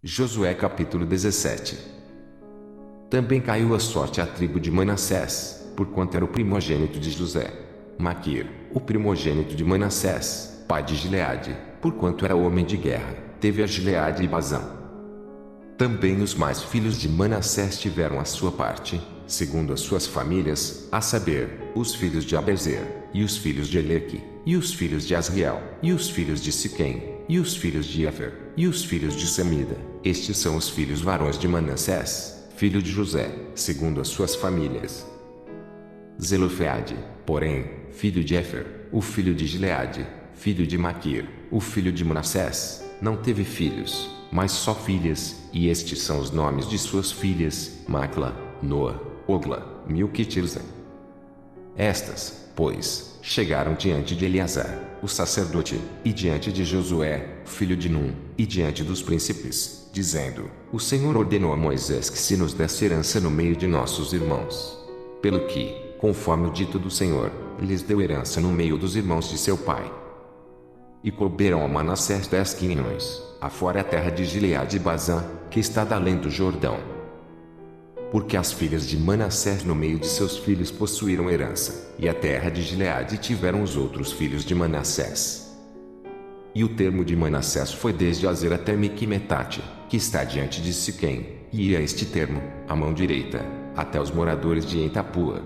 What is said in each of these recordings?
Josué capítulo 17. Também caiu a sorte à tribo de Manassés, porquanto era o primogênito de José. Maquir, o primogênito de Manassés, pai de Gileade, porquanto era homem de guerra, teve a Gileade e Bazã. Também os mais filhos de Manassés tiveram a sua parte, segundo as suas famílias, a saber, os filhos de Abezer, e os filhos de Eleque, e os filhos de Asriel, e os filhos de Siquém, e os filhos de Efer, e os filhos de Semida. Estes são os filhos varões de Manassés, filho de José, segundo as suas famílias. Zelofeade, porém, filho de Efer, o filho de Gileade, filho de Maquir, o filho de Manassés, não teve filhos, mas só filhas, e estes são os nomes de suas filhas: Macla, Noa, Ogla, Milca e Tirza. Estas, pois, chegaram diante de Eleazar, o sacerdote, e diante de Josué, filho de Num, e diante dos príncipes, dizendo: O Senhor ordenou a Moisés que se nos desse herança no meio de nossos irmãos. Pelo que, conforme o dito do Senhor, lhes deu herança no meio dos irmãos de seu pai. E couberam a Manassés 10 quinhões, afora a terra de Gileade e Bazã, que está da além do Jordão. Porque as filhas de Manassés no meio de seus filhos possuíram herança, e a terra de Gileade tiveram os outros filhos de Manassés. E o termo de Manassés foi desde Azer até Miquimetate, que está diante de Siquém, e ia este termo, a mão direita, até os moradores de Tapua.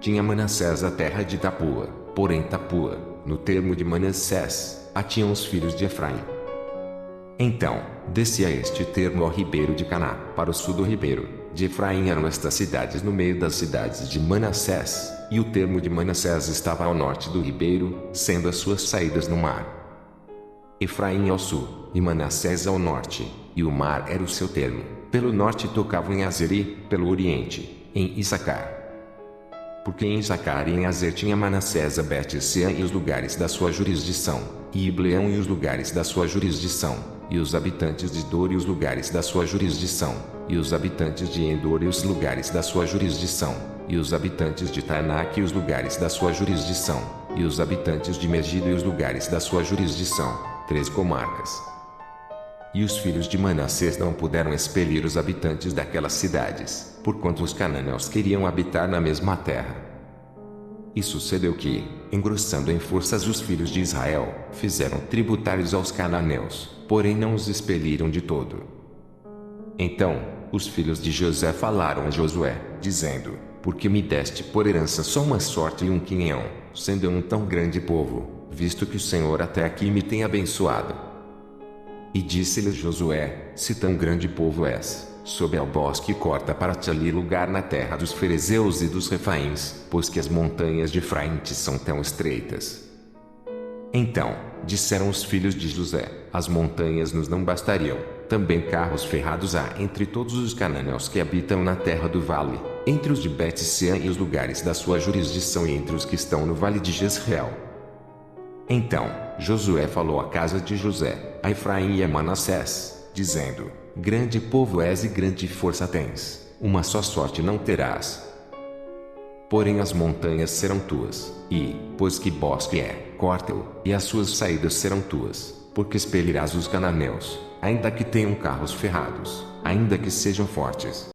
Tinha Manassés a terra de Tapua, porém Tapua, no termo de Manassés, a tinham os filhos de Efraim. Então, descia este termo ao ribeiro de Caná, para o sul do ribeiro de Efraim eram estas cidades no meio das cidades de Manassés, e o termo de Manassés estava ao norte do ribeiro, sendo as suas saídas no mar. Efraim ao sul, e Manassés ao norte, e o mar era o seu termo. Pelo norte tocavam em Azer e, pelo oriente, em Issacar. Porque em Issacar e em Azer tinha Manassés a Bet-sean e os lugares da sua jurisdição, e Ibleão e os lugares da sua jurisdição, e os habitantes de Dor e os lugares da sua jurisdição, e os habitantes de Endor e os lugares da sua jurisdição, e os habitantes de Taanac e os lugares da sua jurisdição, e os habitantes de Megido e os lugares da sua jurisdição, 3 comarcas. E os filhos de Manassés não puderam expelir os habitantes daquelas cidades, porquanto os cananeus queriam habitar na mesma terra. E sucedeu que, engrossando em forças os filhos de Israel, fizeram tributários aos cananeus, porém não os expeliram de todo. Então, os filhos de José falaram a Josué, dizendo: Por que me deste por herança só uma sorte e um quinhão, sendo eu um tão grande povo, visto que o Senhor até aqui me tem abençoado? E disse-lhes Josué: Se tão grande povo és, sobe ao bosque e corta para ti ali lugar na terra dos ferezeus e dos refaíns, pois que as montanhas de Efraim te são tão estreitas. Então, disseram os filhos de José: As montanhas nos não bastariam, também carros ferrados há entre todos os cananeus que habitam na terra do vale, entre os de Bet-sean e os lugares da sua jurisdição e entre os que estão no vale de Jezreel. Então, Josué falou à casa de José, a Efraim e a Manassés, dizendo: Grande povo és e grande força tens, uma só sorte não terás. Porém as montanhas serão tuas, e, pois que bosque é, corta-o, e as suas saídas serão tuas, porque expelirás os cananeus, ainda que tenham carros ferrados, ainda que sejam fortes.